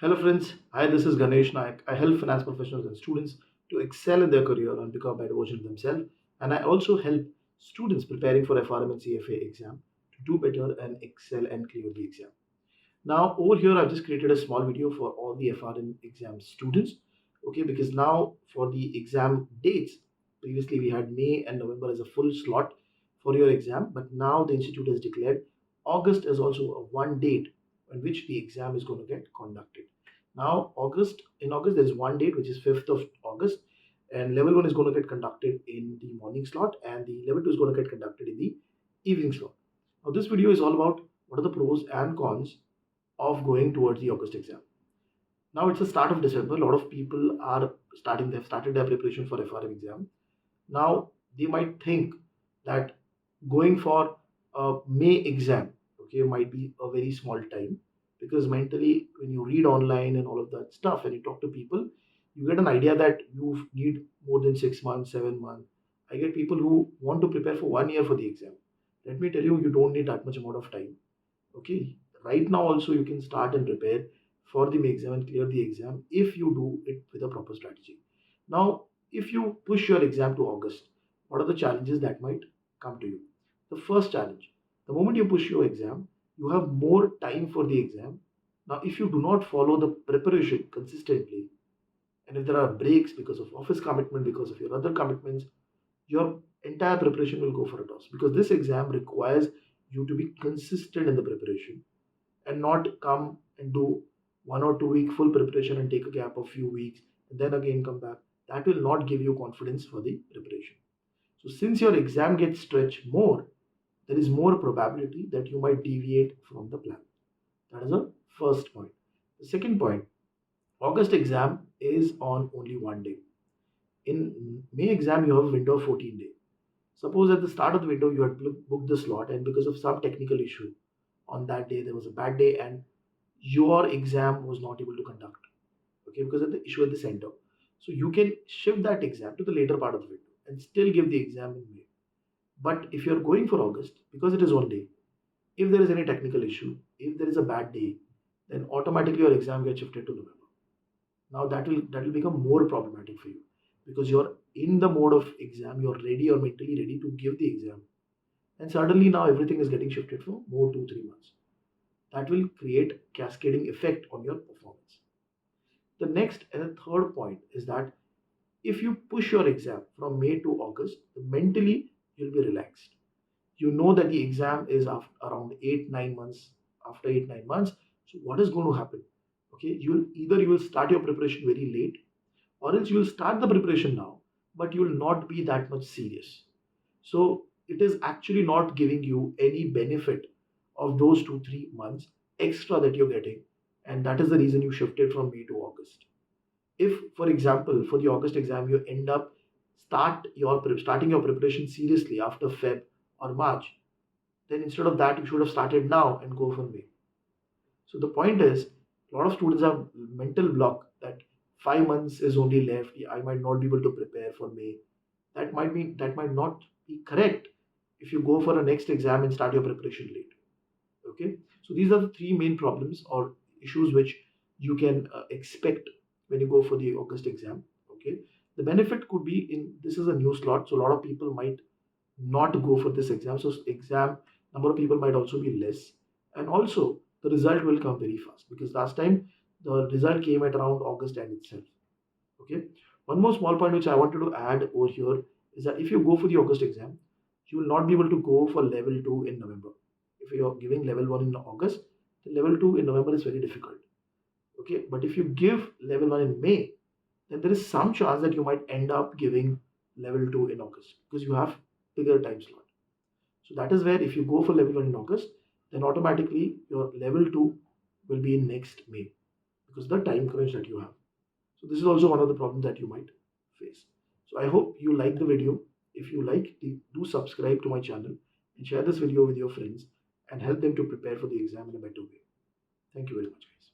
Hello friends, hi, this is Ganesh Nayak. I help finance professionals and students to excel in their career and become a better version of themselves. And I also help students preparing for FRM and CFA exam to do better and excel and clear the exam. Now over here I've just created a small video for all the FRM exam students. Okay, because now for the exam dates, previously we had May and November as a full slot for your exam, but now the institute has declared August as also a one date on which the exam is going to get conducted. Now in August there is one date which is 5th of August, and level 1 is going to get conducted in the morning slot and the level 2 is going to get conducted in the evening slot. Now this video is all about what are the pros and cons of going towards the August exam. Now it's the start of December. A lot of people are they've started their preparation for FRM exam. Now they might think that going for a May exam, okay, might be a very small time, because mentally when you read online and all of that stuff and you talk to people, you get an idea that you need more than 6 months, 7 months. I get people who want to prepare for 1 year for the exam. Let me tell you, you don't need that much amount of time. Okay, right now also you can start and prepare for the exam and clear the exam if you do it with a proper strategy. Now, if you push your exam to August, what are the challenges that might come to you? The first challenge, the moment you push your exam, you have more time for the exam. Now, if you do not follow the preparation consistently, and if there are breaks because of office commitment, because of your other commitments, your entire preparation will go for a toss, because this exam requires you to be consistent in the preparation and not come and do 1 or 2 week full preparation and take a gap of few weeks and then again come back. That will not give you confidence for the preparation. So since your exam gets stretched more, there is more probability that you might deviate from the plan. That is the first point. The second point, August exam is on only one day. In May exam, you have a window of 14 days. Suppose at the start of the window, you had booked the slot, and because of some technical issue on that day, there was a bad day, and your exam was not able to conduct. Okay, because of the issue at the center. So you can shift that exam to the later part of the window and still give the exam in May. But if you're going for August, because it is one day, if there is any technical issue, if there is a bad day, then automatically your exam gets shifted to November. Now that will become more problematic for you, because you're in the mode of exam, you're ready or mentally ready to give the exam, and suddenly now everything is getting shifted for more 2 3 months. That will create cascading effect on your performance. The next and the third point is that if you push your exam from May to August, mentally you'll be relaxed. You know that the exam is after around 8 9 months. After 8 9 months, so what is going to happen? Okay, you will start your preparation very late, or else you will start the preparation now, but you will not be that much serious. So it is actually not giving you any benefit of those 2 3 months extra that you're getting, and that is the reason you shifted from May to August. If, for example, for the August exam, you end up starting your preparation seriously after Feb or March, then instead of that, you should have started now and go for May. So the point is, a lot of students have mental block that 5 months is only left. I might not be able to prepare for May. That might not be correct if you go for a next exam and start your preparation late. Okay, so these are the three main problems or issues which you can expect when you go for the August exam. Okay, the benefit could be in this is a new slot, so a lot of people might not go for this exam. So exam number of people might also be less, and also the result will come very fast, because last time the result came at around August end itself. Okay, one more small point which I wanted to add over here is that if you go for the August exam, you will not be able to go for level 2 in November. If you are giving level 1 in August, the level 2 in November is very difficult. Okay, but if you give level 1 in May, then there is some chance that you might end up giving level 2 in August, because you have bigger time slot. So that is where if you go for level 1 in August, then automatically your level 2 will be in next May, because the time crunch that you have. So this is also one of the problems that you might face. So I hope you like the video. If you like, do subscribe to my channel and share this video with your friends and help them to prepare for the exam in a better way. Thank you very much, guys.